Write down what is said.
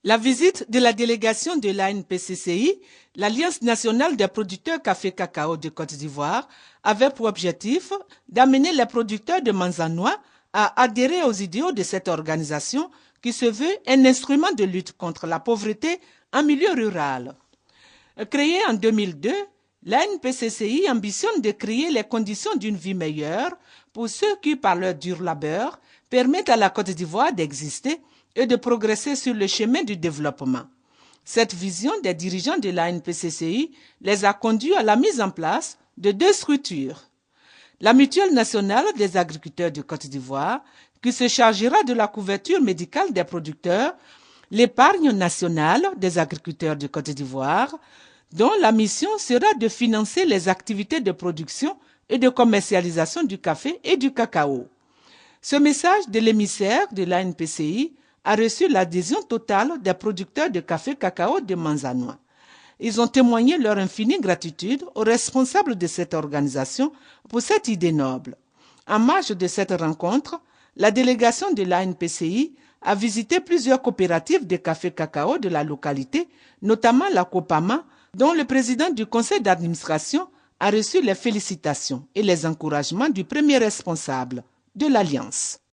La visite de la délégation de l'ANPCCI, l'Alliance nationale des producteurs café-cacao de Côte d'Ivoire, avait pour objectif d'amener les producteurs de Manzanois à adhérer aux idéaux de cette organisation qui se veut un instrument de lutte contre la pauvreté en milieu rural. Créée en 2002, l'ANPCCI ambitionne de créer les conditions d'une vie meilleure pour ceux qui, par leur dur labeur, permettent à la Côte d'Ivoire d'exister et de progresser sur le chemin du développement. Cette vision des dirigeants de l'ANPCCI les a conduits à la mise en place de deux structures. La Mutuelle nationale des agriculteurs de Côte d'Ivoire, qui se chargera de la couverture médicale des producteurs, l'épargne nationale des agriculteurs de Côte d'Ivoire, dont la mission sera de financer les activités de production et de commercialisation du café et du cacao. Ce message de l'émissaire de l'ANPCI a reçu l'adhésion totale des producteurs de café-cacao de Manzanois. Ils ont témoigné leur infinie gratitude aux responsables de cette organisation pour cette idée noble. En marge de cette rencontre, la délégation de l'ANPCI a visité plusieurs coopératives de café-cacao de la localité, notamment la Copama, dont le président du conseil d'administration a reçu les félicitations et les encouragements du premier responsable de l'Alliance.